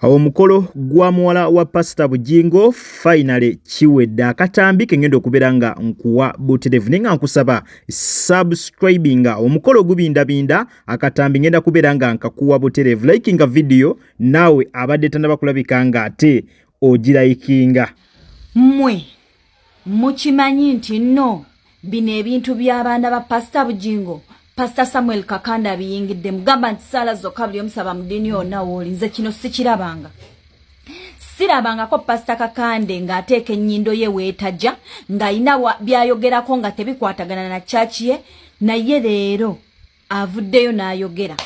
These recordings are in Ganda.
Omukolo gwa muwala wa Pastor Bugingo finally kiwedde akatambi kengenda okubeera nga nkuwa butereevu naye nga nkusaba subscribinga omukolo gubindabinda akatambi ngenda kubeera nga nkakuwa butereevu likinga video naawe abadde tannaba kulabika nga ate ogirayikinga. Mmwe mukimanyi nti nno bino ebintu by'abaana ba Pastor Bugingo Pastor Samuel Kakanda biyingidde mugamba nti sala zokka buli omusaba mu ddiini yonna w'oli nze kino sikirabanga. Sirabangako Pastor Kakande ng'ateeka ennyindo ye weetajja ng'ayina byayogerako nga tebikwatagana na chaachi ye naye leero avuddeyo n'ayogera.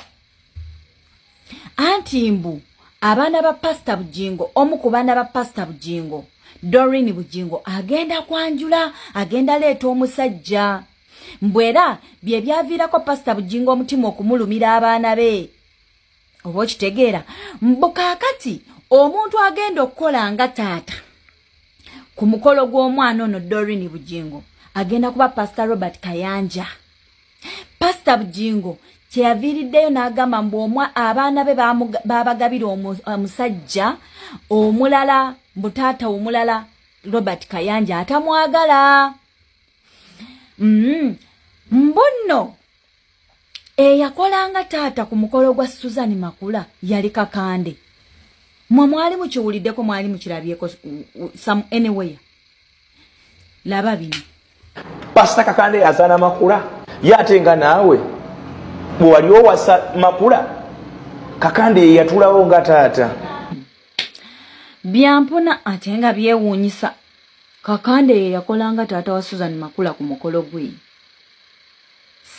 Anti mbu abaana ba Pastor Bugingo omu ku baana ba Pastor Bugingo Doreen Bugingo agenda kwanjula agenda leeta omusajja. Mbwera bye byaviirako Pastor Bugingo omutima okumulumira abaana be. Oba okitegeera mbukakati omuntu agenda okukola nga taata ku mukolo gw'omwana ono Doreen Bugingo agenda kuba Pastor Robert Kayanja. Pastor Bugingo kyeyaviiriddeyo n'agamba mbu abaana be babagabira omusajja omulala mutaata omulala Robert Kayanja atamwagala. Mbonno eyakolanga taata ku mukolo gwa Susan Makula yali Kakande. Mwali mukiwuliddeko mwali mukirabyeko some anywhere. Laba bino. Pastor Kakande yazaana Makula yatenga naawe bwali owasa Makula Kakande yatulawo nga taata. Byampona ate nga byewuunyisa. Kakande yakolanga taata wa Susan Makula ku mukolo gwe.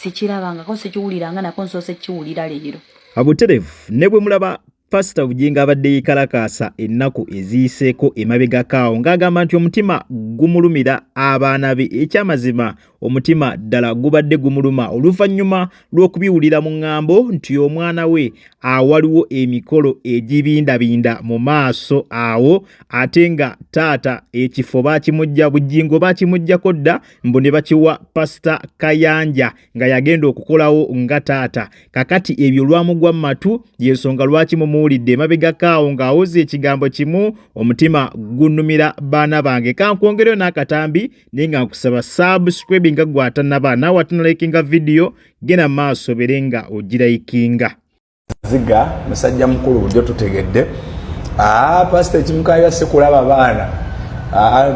Sikirabangako sikiwuliranga nako nsoose kiwulira leero. Abutereevu ne bwe mulaba Pastor Bugingo abadde yeekalakaasa ennaku eziyiseeko emabegakaawo ng'agamba nti omutima gumulumira abaana be ekyamazima omutima ddala gubadde gumuluma oluvannyuma lw'okubiwulira mu ŋŋambo nti omwana we awaliwo emikolo egibindabinda mu maaso awo ate nga taata ekifo baakimujja Bugingo baakimujjako dda mbu ne bakiwa Pastor Kayanja nga yagenda okukolawo nga taata. Kakati ebyo lwamugwa mu matu y'ensonga lwaki mumuwulidde emabegakaawo ng'awoza ekigambo kimu omutima gunnumira baana bange. Kankwongereyo n'akatambi naye nga nkusaba subscribe nga gwatannaba naawe atanalayikinga video genda maaso bere nga ogirayikinga. Ziga musajja mukulu bulijjo tutegedde Pastor ekimukayo asse kulaba baana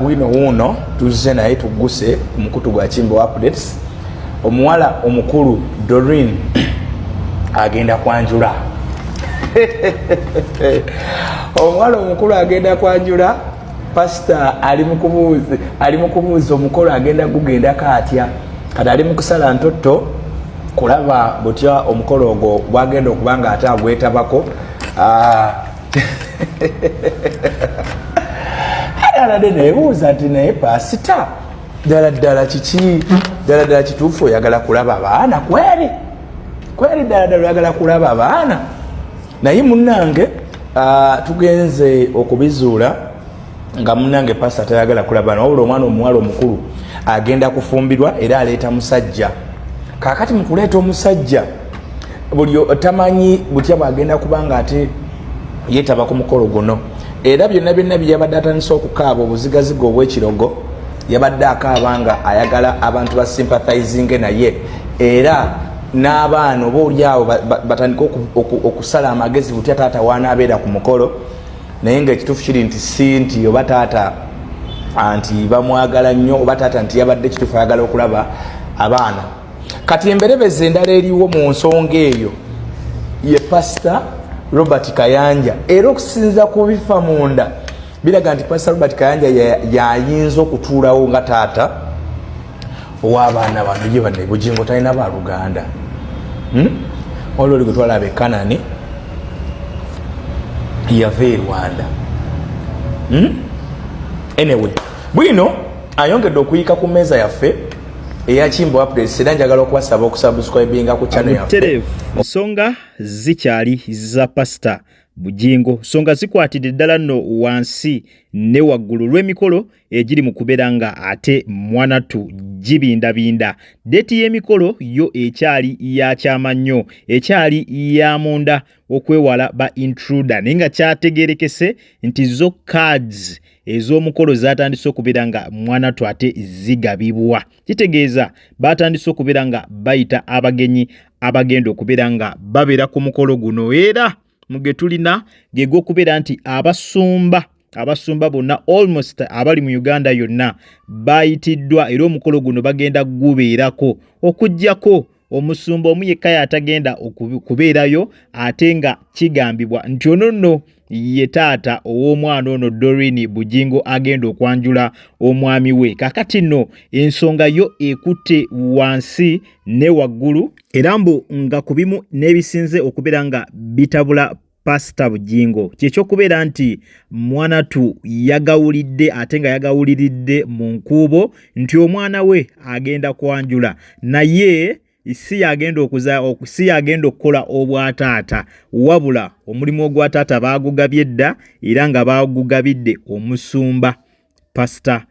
wino wuno tuzze naye tugguse ku mukutu gwa Kimbo updates. Omuwala omukulu Doreen agenda kwanjula. Omuwala omukulu agenda kwanjula. Pastor ali mu kubuuza omukolo agenda gugenda katya kati ali mu kusala ntotto kulaba butya omukolo ogwo bwagenda okubanga ate agwetabako. Alalade nebuuza nti naye Pastor ddala kiki ddala kituufu oyagala kulaba abaana kweri ddala oyagala kulaba abaana naye munnange tugenze okubizuula nga munnange Pastor tayagala kulaba abaana wabula omwana omuwala omukulu agenda kufumbirwa era aleeta musajja. Kakati mu kuleeta omusajja buli tamanyi butya bwagenda kubanga ate yeetaba ku mukolo guno era byonna bye yabadde atandise okukaaba obuzigaziga obw'ekirogo yabadde akaaba nga ayagala abantu basympathizinge naye era n'abaana oba oliawo batandika okusala amagezi butya taata waanaabeera ku mukolo naye ng'ekituufu kiri nti si nti oba taata anti bamwagala nnyo oba taata nti yabadde ekituufu ayagala okulaba abaana. Kati emberebeze endala eriwo mu nsonga eyo ye Pastor Robert Kayanja era okusinza ku bifa munda biraga nti Pastor Robert Kayanja yayinza okutuulawo nga taata ow'abaana bano ye bano Bugingo talina baaluganda olwo gwe twalaba e Kanani yava e Rwanda. Anyway bwino ayongedde okuyika ku mmeeza yaffe eya Kimbo updates era njagala okuwasaba okusubscribinga ku channel yaffe. Nsonga zikyali za Pastor Bugingo songa zikwatidde ddala nno wansi ne waggulu lw'emikolo egiri mu kubeera nga ate mwanatu gibindabinda. Deeti y'emikolo yo ekyali ya kyama nnyo, ekyali ya munda okwewala ba intruder, naye nga kyategeerekese nti zo cards ez'omukolo zatandise okubeera nga mwana twate zigabibwa. Kitegeeza batandise okubeera nga bayita abagenyi abagenda okubeera nga babeera ku mukolo guno, era muge tulina ge gw'okubeera nti abasumba bonna almost abali mu Uganda yonna bayitiddwa, era omukolo guno bagenda gubeerako okujjako omusumba omu yekka yatagenda okubeerayo, ate nga kigambibwa nti ono nno ye taata ow'omwana ono Doreen Bugingo agenda okwanjula omwami we. Kakati nno ensonga yo ekutte wansi ne waggulu, era mbu nga ku bimu n'ebisinze okubeera nga bitabula Pastor Bugingo kyekyokubeera nti mwanatu yagawulidde, ate nga yagawuliridde mu nkuubo nti omwana we agenda kwanjula, naye si yagenda okukola obwataata, wabula omulimu ogwataata baagugabye dda, era nga baagugabidde omusumba Pastor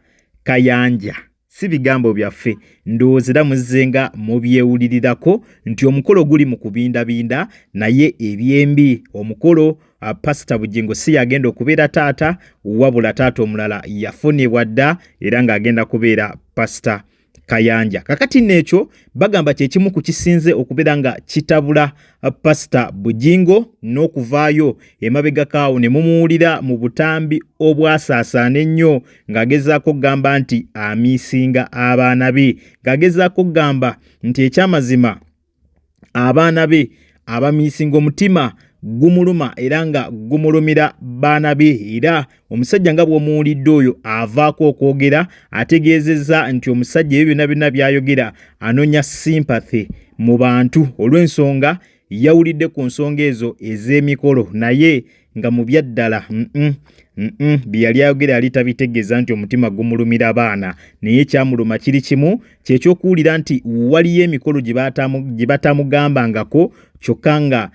Kayanja. Si bigambo byaffe, ndoozera muzzenga mubyewulirirako nti omukolo guli mu kubindabinda, naye ebyembi omukolo Pastor Bugingo si yagenda okubeera taata, wabula taata omulala yafunibwa dda, era ng'agenda kubeera Pastor Kayanja. Kakati n'ekyo bagamba kyekimu ku kisinze okubeera nga kitabula Pastor Bugingo n'okuvaayo emabegakaawo ne mumuwulira mu butambi obwasaasaana ennyo, ng'agezaako kugamba nti amiisinga abaana be, ng'agezaako kugamba nti ekyamazima abaana be abamiisinga omutima gumuluma era nga gumulumira baana be, era omusajja nga bw'omuwulidde oyo avaako okwogera ategeezezza nti omusajja ebyo byonna byonna byayogera anonya sympathy mu bantu, olw'ensonga yawulidde ku nsonga ezo ez'emikolo, naye nga mu byaddala bye yali ayogera yali tabitegeeza nti omutima gumulumira baana, naye kyamuluma kiri kimu, kyekyokuwulira nti waliyo emikolo gye batamugambangako, kyokka nga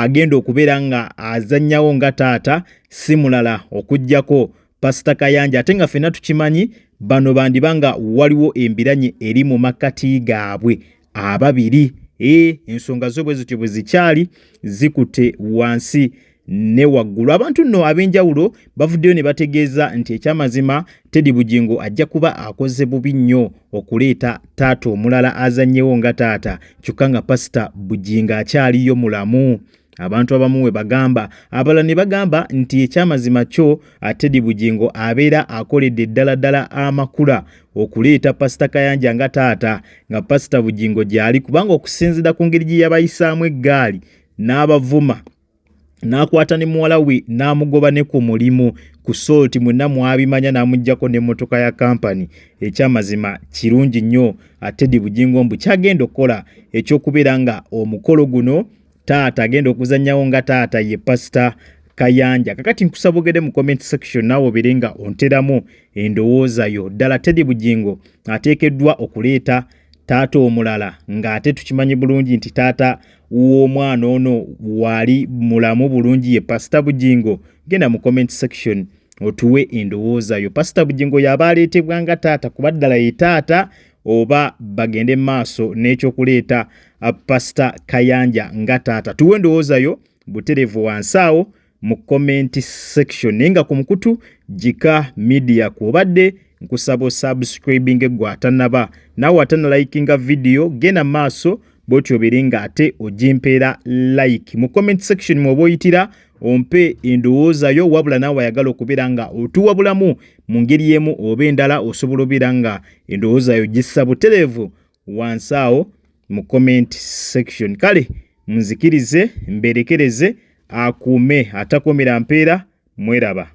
agenda okubeera nga azannyawo nga taata si mulala okujjako Pastor Kayanja, ate nga ffenna tukimanyi bano bandibanga waliwo embiranye eri mu makkati gaabwe ababiri. Ensonga zo bwe zityo bwe zikyali zikutte wansi ne waggulu. Abantu nno ab'enjawulo bavuddeyo ne bategeeza nti ekyamazima Teddy Bugingo ajja kuba akoze bubi nnyo okuleeta taata omulala azannyewo nga taata, kyokka nga Pastor Bugingo akyaliyo mulamu. Abantu abamu we bagamba, abalala ne bagamba nti ekyamazima kyo Teddy Bugingo abeera akoledde ddala amakula okuleeta Pastor Kayanja nga taata, nga Pastor Bugingo gyali, kubanga okusinziira ku ngeri gye yabayisaamu eggaali n'abavuma n'akwata ne muwala we n'amugoba ne ku mulimu ku Salt, mwenna mwabimanya, n'amuggyako n'emmotoka ya kampani. Ekyamazima kirungi nnyo Teddy Bugingo mbu kyagenda okukola ekyokubeera nga omukolo guno taata agenda okuzannyawo nga taata ye Pastor Kayanja. Kakati nkusaba ogende mu comment section naawe obeere nga onteramu endowooza yo. Ddala Teddy Bugingo ateekeddwa okuleeta taata omulala, ng'ate tukimanyi bulungi nti taata w'omwana ono wali mulamu bulungi ye Pastor Bugingo? Genda mu comment section otuwe endowooza yo. Pastor Bugingo yaba aleetebwa nga taata kuba ddala ye taata, oba bagende maaso n'ekyokuleeta Pastor Kayanja nga taata? Tuwe endowooza yo buterevu wansi awo mu comment section. Naye nga ku mukutu Jika Media kw'obadde, nkusaba subscribing gwe atanaba, nawe atanalikinga video, genda maaso bw'otyo obeere ng'ate ogimpeera like. Mu comment section mw'oba oyitira ompe endowooza yo, wabula nawe ayagala okubeera nga otuwabulamu mu ngeri emu oba endala, osobola obeera nga endowooza yo gissa buterevu wansi awo mu comment section. Kale munzikirize mberekereze, akuume atakomera mpeera. Mweraba.